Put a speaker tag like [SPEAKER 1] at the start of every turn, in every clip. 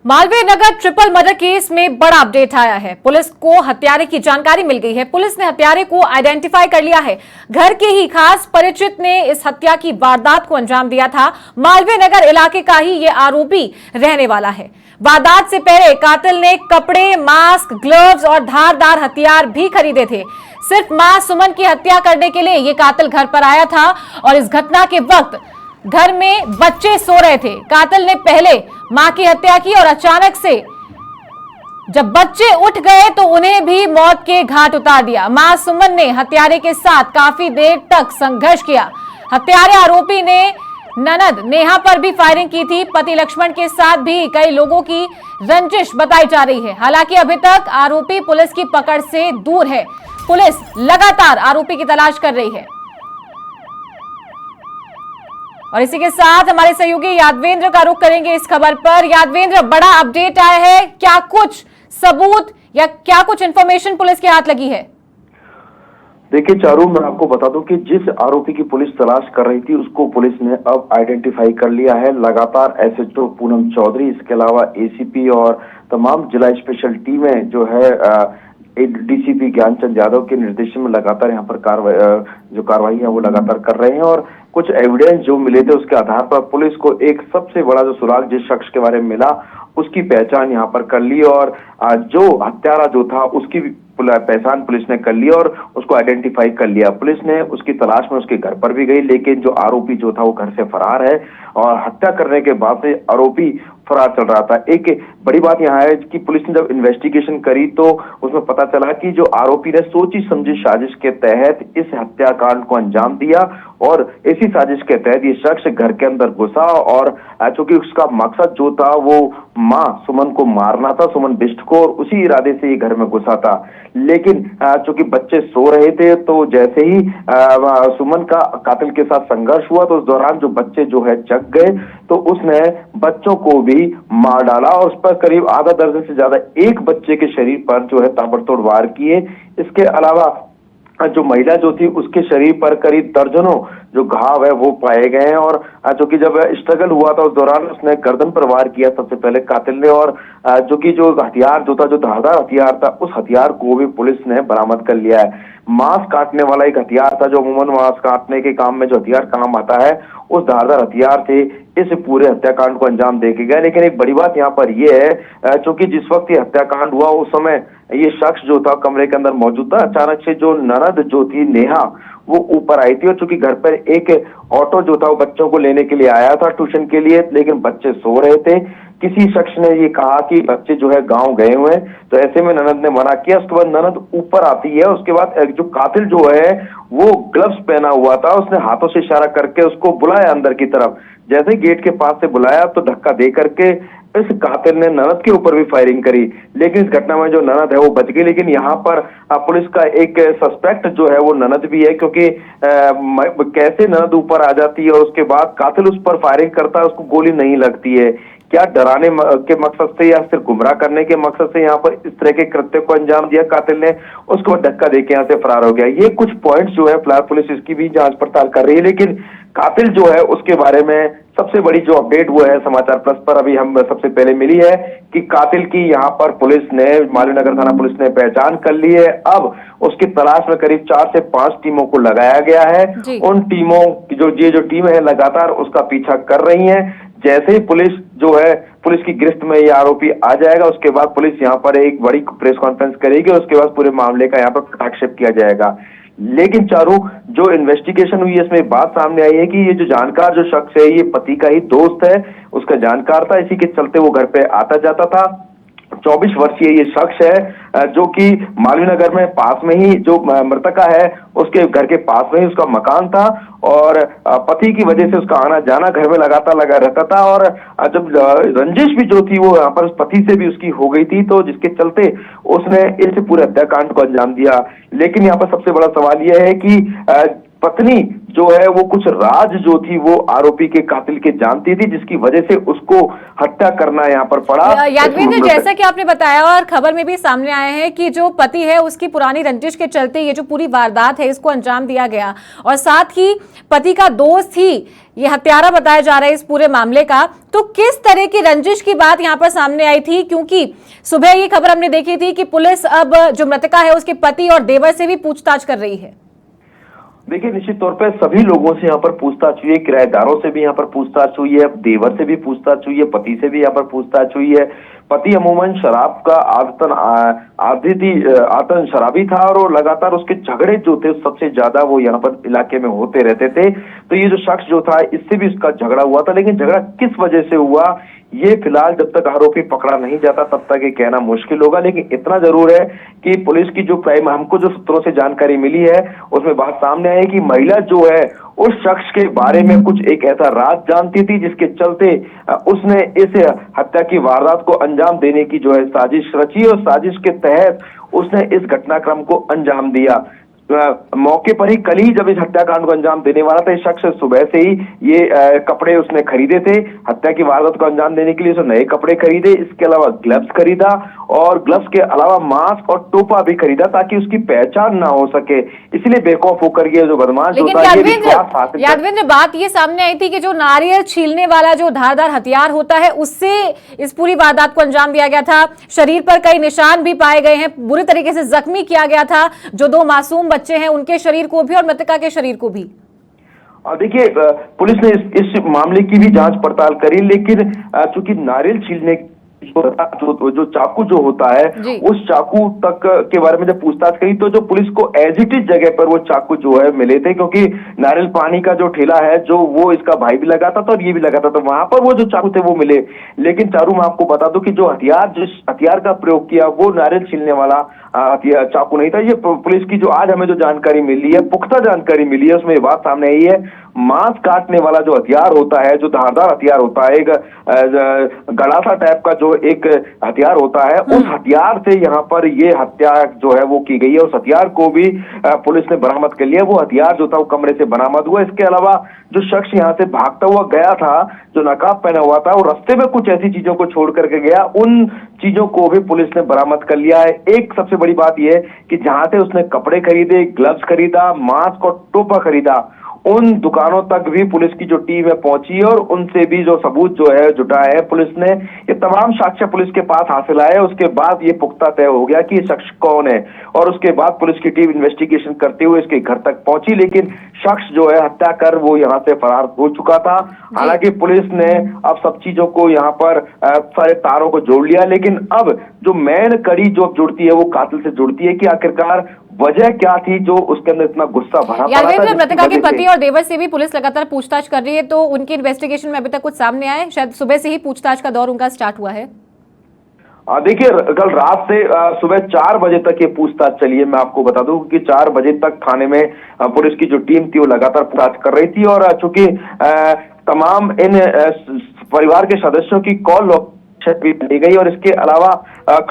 [SPEAKER 1] Malviya Nagar triple murder case में बड़ा update आया है। पुलिस को हत्यारे की जानकारी मिल गई है। पुलिस ने हत्यारे को आइडेंटिफाई कर लिया है। घर के ही खास परिचित ने इस हत्या की वारदात को अंजाम दिया था। मालवीय नगर इलाके का ही ये आरोपी रहने वाला है। वारदात से पहले कातिल ने कपड़े, मास्क, ग्लव्स और धारदार हथियार भी खरीदे थे। सिर्फ मां सुमन की हत्या करने के लिए ये कातिल घर पर आया था और इस घटना के वक्त घर में बच्चे सो रहे थे। कातिल ने पहले मां की हत्या की और अचानक से जब बच्चे उठ गए तो उन्हें भी मौत के घाट उतार दिया। मां सुमन ने हत्यारे के साथ काफी देर तक संघर्ष किया। हत्यारे आरोपी ने ननद नेहा पर भी फायरिंग की थी। पति लक्ष्मण के साथ भी कई लोगों की रंजिश बताई जा रही है। हालांकि अभी तक आरोपी पुलिस की पकड़ से दूर है। पुलिस लगातार आरोपी की तलाश कर रही है। और इसी के साथ हमारे सहयोगी यादवेंद्र का रुख करेंगे इस खबर पर। यादवेंद्र, बड़ा अपडेट आया है, क्या कुछ सबूत या क्या कुछ इंफॉर्मेशन पुलिस के हाथ लगी है?
[SPEAKER 2] देखिए चारू, मैं आपको बता दूं कि जिस आरोपी की पुलिस तलाश कर रही थी उसको पुलिस ने अब आइडेंटिफाई कर लिया है। लगातार एसएचओ पूनम चौधरी, इसके अलावा एसीपी और तमाम जिला स्पेशल टीमें जो है डीसीपी ज्ञानचंद यादव के निर्देशन में लगातार यहाँ पर कार्रवाई है वो लगातार कर रहे हैं। और कुछ एविडेंस जो मिले थे उसके आधार पर पुलिस को एक सबसे बड़ा जो सुराग जिस शख्स के बारे में मिला उसकी पहचान यहाँ पर कर ली और जो हत्यारा जो था उसकी पहचान पुलिस ने कर ली और उसको आइडेंटिफाई कर लिया। पुलिस ने उसकी तलाश में उसके घर पर भी गई, लेकिन जो आरोपी जो था वो घर से फरार है और हत्या करने के बाद से आरोपी फरार चल रहा था। एक बड़ी बात यहाँ है कि पुलिस ने जब इन्वेस्टिगेशन करी तो उसमें पता चला कि जो आरोपी ने सोची समझी साजिश के तहत इस हत्याकांड को अंजाम दिया और इसी साजिश के तहत ये शख्स घर के अंदर घुसा और चूंकि उसका मकसद जो था वो मां सुमन को मारना था, सुमन बिष्ट को, और उसी इरादे से ये घर में घुसा था। लेकिन चूंकि बच्चे सो रहे थे तो जैसे ही सुमन का कातिल के साथ संघर्ष हुआ तो उस दौरान जो बच्चे जो है जग गए तो उसने बच्चों को भी मार डाला और उस पर करीब आधा दर्जन से ज्यादा एक बच्चे के शरीर पर जो है ताबड़तोड़ वार किए। इसके अलावा जो महिला जो थी उसके शरीर पर करीब दर्जनों जो घाव है वो पाए गए हैं और जो कि जब स्ट्रगल हुआ था उस दौरान उसने गर्दन पर वार किया सबसे पहले कातिल ने और जो हथियार जो था, जो धारदार हथियार था, उस हथियार को भी पुलिस ने बरामद कर लिया है। मांस काटने वाला एक हथियार था जो अमूमन मांस काटने के काम में जो हथियार काम आता है, उस धारदार हथियार से इस पूरे हत्याकांड को अंजाम दे के गया। लेकिन एक बड़ी बात यहाँ पर यह है क्योंकि जिस वक्त ये हत्याकांड हुआ उस समय ये शख्स जो था कमरे के अंदर मौजूद था। अचानक से जो ननद जो थी नेहा वो ऊपर आई थी और चूंकि घर पर एक ऑटो जो था वो बच्चों को लेने के लिए आया था ट्यूशन के लिए, लेकिन बच्चे सो रहे थे। किसी शख्स ने ये कहा कि बच्चे जो है गांव गए हुए हैं, तो ऐसे में ननद ने मना किया। उसके बाद ननद ऊपर आती है। उसके बाद जो कातिल जो है वो ग्लव्स पहना हुआ था, उसने हाथों से इशारा करके उसको बुलाया अंदर की तरफ। जैसे गेट के पास से बुलाया तो धक्का दे करके इस कातिल ने ननद के ऊपर भी फायरिंग करी। लेकिन इस घटना में जो ननद है वो बच गई। लेकिन यहाँ पर पुलिस का एक सस्पेक्ट जो है वो ननद भी है, क्योंकि कैसे ननद ऊपर आ जाती है और उसके बाद कातिल उस पर फायरिंग करता है, उसको गोली नहीं लगती है। क्या डराने के मकसद से या सिर्फ गुमराह करने के मकसद से यहाँ पर इस तरह के कृत्य को अंजाम दिया कातिल ने, उसको धक्का देके यहाँ से फरार हो गया। ये कुछ पॉइंट्स जो है फिलहाल पुलिस इसकी भी जांच पड़ताल कर रही है। लेकिन कातिल जो है उसके बारे में सबसे बड़ी जो अपडेट वो है समाचार प्लस पर अभी हम सबसे पहले मिली है कि कातिल की यहाँ पर पुलिस ने, मालवीय नगर थाना पुलिस ने पहचान कर ली है। अब उसकी तलाश में करीब 4 से 5 टीमों को लगाया गया है। उन टीमों की जो टीम है लगातार उसका पीछा कर रही है। जैसे ही पुलिस जो है पुलिस की गिरफ्त में ये आरोपी आ जाएगा उसके बाद पुलिस यहाँ पर एक बड़ी प्रेस कॉन्फ्रेंस करेगी और उसके बाद पूरे मामले का यहाँ पर कटाक्षेप किया जाएगा। लेकिन चारू, जो इन्वेस्टिगेशन हुई है इसमें बात सामने आई है कि ये जो जानकार जो शख्स है ये पति का ही दोस्त है, उसका जानकार था, इसी के चलते वो घर पे आता जाता था। 24 वर्षीय ये शख्स है जो कि मालवीय नगर में पास में ही जो मृतका है उसके घर के पास में ही उसका मकान था और पति की वजह से उसका आना जाना घर में लगातार लगा रहता था। और जब रंजिश भी जो थी वो यहाँ पर उस पति से भी उसकी हो गई थी, तो जिसके चलते उसने इस पूरे हत्याकांड को अंजाम दिया। लेकिन यहाँ पर सबसे बड़ा सवाल यह है कि पत्नी जो है वो कुछ राज जो थी वो आरोपी के कातिल के जानती थी, जिसकी वजह से उसको हत्या करना यहाँ पर पड़ा।
[SPEAKER 1] यादवेंद्र, जैसा कि आपने बताया और खबर में भी सामने आया है कि जो पति है उसकी पुरानी रंजिश के चलते ये जो पूरी वारदात है इसको अंजाम दिया गया, और साथ ही पति का दोस्त ही ये हत्यारा बताया जा रहा है इस पूरे मामले का। तो किस तरह की रंजिश की बात यहाँ पर सामने आई थी, क्योंकि सुबह ये खबर हमने देखी थी कि पुलिस अब जो मृतका है उसके पति और देवर से भी पूछताछ कर रही है।
[SPEAKER 2] देखिए, निश्चित तौर पे सभी लोगों से यहाँ पर पूछताछ हुई है, किराएदारों से भी यहाँ पर पूछताछ हुई है, देवर से भी पूछताछ हुई है, पति से भी यहाँ पर पूछताछ हुई है। पति अमूमन शराब का आदतन शराबी था और वो लगातार उसके झगड़े जो थे सबसे ज्यादा वो यहाँ पर इलाके में होते रहते थे। तो ये जो शख्स जो था इससे भी उसका झगड़ा हुआ था, लेकिन झगड़ा किस वजह से हुआ ये फिलहाल जब तक आरोपी पकड़ा नहीं जाता तब तक ये कहना मुश्किल होगा। लेकिन इतना जरूर है कि पुलिस की जो हमको जो सूत्रों से जानकारी मिली है उसमें बात सामने आई कि महिला जो है उस शख्स के बारे में कुछ एक ऐसा राज जानती थी जिसके चलते उसने इस हत्या की वारदात को अंजाम देने की जो है साजिश रची, और साजिश के तहत उसने इस घटनाक्रम को अंजाम दिया। मौके पर ही कल ही जब इस हत्याकांड को अंजाम देने वाला था, इस शख्स सुबह से ही ये कपड़े उसने खरीदे थे। हत्या की वारदात को अंजाम देने के लिए उसने नए कपड़े खरीदे, इसके अलावा ग्लव्स खरीदा और ग्लव्स के अलावा मास्क और टोपा भी खरीदा ताकि उसकी पहचान ना हो सके। इसलिए बेखौफ होकर ये जो बदमाश होता है।
[SPEAKER 1] यादवेंद्र, बात ये सामने आई थी कि जो नारियल छीलने वाला जो धारदार हथियार होता है उससे इस पूरी वारदात को अंजाम दिया गया था। शरीर पर कई निशान भी पाए गए हैं, बुरी तरीके से जख्मी किया गया था जो दो मासूम बच्चे हैं उनके शरीर को भी और मृतका के शरीर को भी।
[SPEAKER 2] देखिए, पुलिस ने इस मामले की भी जांच पड़ताल करी, लेकिन चूंकि नारियल छीलने जो चाकू जो होता है उस चाकू तक के बारे में जब पूछताछ करी तो जो पुलिस को एज इट इज जगह पर वो चाकू जो है मिले थे, क्योंकि नारियल पानी का जो ठेला है जो वो इसका भाई भी लगाता था और ये भी लगाता था, वहां पर वो जो चाकू थे वो मिले। लेकिन चारू, मैं आपको बता दूं कि जो जिस हथियार का प्रयोग किया वो नारियल छीलने वाला चाकू नहीं था। ये पुलिस की जो आज हमें जो जानकारी मिली है, पुख्ता जानकारी मिली है, उसमें ये बात सामने आई है मांस काटने वाला जो हथियार होता है, जो धारदार हथियार होता है, एक गड़ासा टाइप का जो एक हथियार होता है, उस हथियार से यहाँ पर ये हत्या जो है वो की गई है। उस हथियार को भी पुलिस ने बरामद कर लिया। वो हथियार जो था वो कमरे से बरामद हुआ। इसके अलावा जो शख्स यहाँ से भागता हुआ गया था, जो नकाब पहना हुआ था, वो रास्ते में कुछ ऐसी चीजों को छोड़ करके गया, उन चीजों को भी पुलिस ने बरामद कर लिया है। एक सबसे बड़ी बात यह है कि जहां से उसने कपड़े खरीदे, ग्लव्स खरीदा, मास्क और टोपा खरीदा, उन दुकानों तक भी पुलिस की जो टीम है पहुंची और उनसे भी जो सबूत जो है जुटा है पुलिस ने। ये तमाम साक्ष्य पुलिस के पास हासिल आए। उसके बाद ये पुख्ता तय हो गया कि ये शख्स कौन है, और उसके बाद पुलिस की टीम इन्वेस्टिगेशन करते हुए इसके घर तक पहुंची, लेकिन शख्स जो है हत्या कर वो यहाँ से फरार हो चुका था। हालांकि पुलिस ने अब सब चीजों को यहाँ पर सारे तारों को जोड़ लिया, लेकिन अब जो मेन कड़ी जो जुड़ती है वो कातिल से जुड़ती है कि आखिरकार वजह क्या थी जो उसके अंदर इतना गुस्सा भरा पड़ा था।
[SPEAKER 1] मृतका के पति और देवर से भी पुलिस लगातार पूछताछ कर रही है, तो उनकी इन्वेस्टिगेशन में अभी तक कुछ सामने आया है? शायद सुबह से ही पूछताछ का दौर उनका स्टार्ट हुआ है।
[SPEAKER 2] देखिए, कल रात से सुबह 4 बजे तक ये पूछताछ चली है। मैं आपको बता दूं कि 4 बजे तक थाने में पुलिस की जो टीम थी वो लगातार पूछताछ कर रही थी, और चूंकि तमाम इन परिवार के सदस्यों की कॉल भी ली गई, और इसके अलावा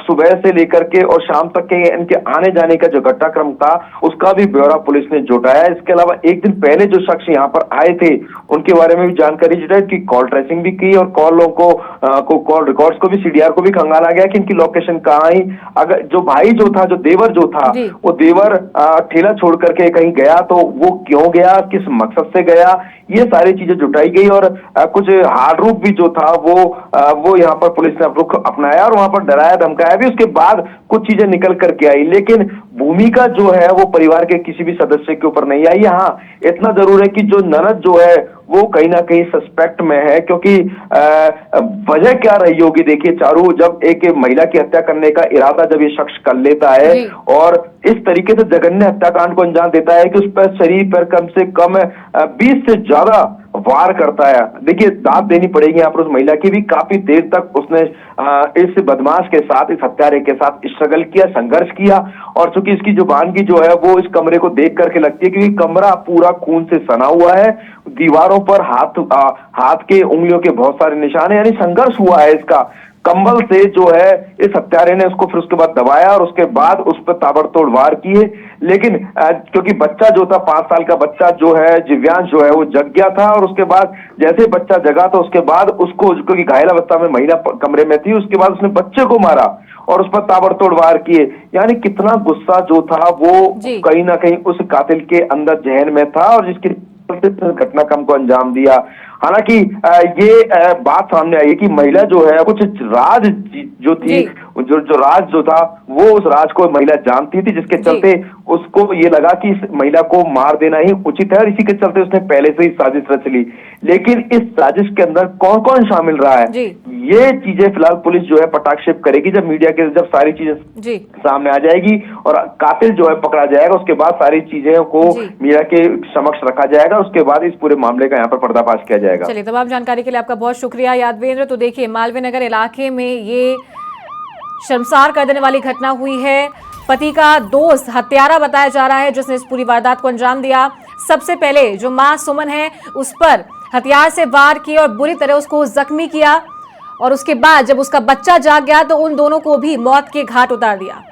[SPEAKER 2] सुबह से लेकर के और शाम तक के इनके आने जाने का जो घटनाक्रम था उसका भी ब्यौरा पुलिस ने जुटाया। इसके अलावा एक दिन पहले जो शख्स यहाँ पर आए थे उनके बारे में भी जानकारी जुटाई, की कॉल ट्रेसिंग भी की और कॉलों को कॉल रिकॉर्ड्स को भी, सीडीआर को भी खंगाला गया कि इनकी लोकेशन कहाँ आई। अगर जो भाई जो था, जो देवर जो था, वो देवर ठेला छोड़ करके कहीं गया तो वो क्यों गया, किस मकसद से गया, ये सारी चीजें जुटाई गई। और कुछ हार्ड रूप भी जो था वो यहाँ पर पुलिस ने रुख अपनाया और वहां पर डराया धमकाया भी। उसके बाद कुछ चीजें निकल करके आई, लेकिन भूमिका जो है वो परिवार के किसी भी सदस्य के ऊपर नहीं आई। हाँ, इतना जरूर है कि जो ननद जो है वो कहीं ना कहीं सस्पेक्ट में है, क्योंकि वजह क्या रही होगी। देखिए चारू, जब एक महिला की हत्या करने का इरादा जब ये शख्स कर लेता है और इस तरीके से जघन्य हत्याकांड को अंजाम देता है कि उस पर शरीर पर कम से कम 20 से ज्यादा वार करता है। देखिए, दाद देनी पड़ेगी यहाँ पर उस महिला की भी। काफी देर तक उसने इस बदमाश के साथ, इस हत्यारे के साथ स्ट्रगल किया, संघर्ष किया, और चूंकि इसकी जुबानगी जो है वो इस कमरे को देख करके लगती है, क्योंकि कमरा पूरा खून से सना हुआ है, दीवारों पर हाथ के उंगलियों के बहुत सारे निशान है, यानी संघर्ष हुआ है इसका। कंबल से जो है इस हत्यारे ने उसको फिर उसके बाद दबाया और उसके बाद उस पर ताबड़तोड़ वार किए। लेकिन क्योंकि बच्चा जो था 5 साल का बच्चा जो है दिव्यांश जो है वो जग गया था और उसके बाद जैसे बच्चा जगा तो उसके बाद उसको, क्योंकि घायल अवस्था में महिला कमरे में थी, उसके बाद उसने बच्चे को मारा और उस पर ताबड़तोड़ वार किए। यानी कितना गुस्सा जो था वो कहीं ना कहीं उस कातिल के अंदर जहन में था और जिसकी घटनाक्रम को अंजाम दिया। हालांकि ये बात सामने आई कि महिला जो है कुछ राज जो थी, जो राज जो था वो उस राज को महिला जानती थी, जिसके चलते उसको ये लगा कि इस महिला को मार देना ही उचित है और इसी के चलते उसने पहले से ही साजिश रच ली। लेकिन इस साजिश के अंदर कौन कौन शामिल रहा है ये चीजें फिलहाल पुलिस जो है पटाक्षेप करेगी। जब मीडिया के जब सारी चीजें सामने आ जाएगी और कातिल जो है पकड़ा जाएगा, उसके बाद सारी चीजें को मीडिया के समक्ष रखा जाएगा, उसके बाद इस पूरे मामले का यहाँ पर पर्दाफाश किया जाएगा।
[SPEAKER 1] चलिए, तमाम जानकारी के लिए आपका बहुत शुक्रिया यादवेंद्र। तो देखिए, मालवीय नगर इलाके में ये शर्मसार कर देने वाली घटना हुई है। पति का दोस्त हत्यारा बताया जा रहा है जिसने इस पूरी वारदात को अंजाम दिया। सबसे पहले जो मां सुमन है उस पर हथियार से वार किया और बुरी तरह उसको जख्मी किया और उसके बाद जब उसका बच्चा जाग गया तो उन दोनों को भी मौत के घाट उतार दिया।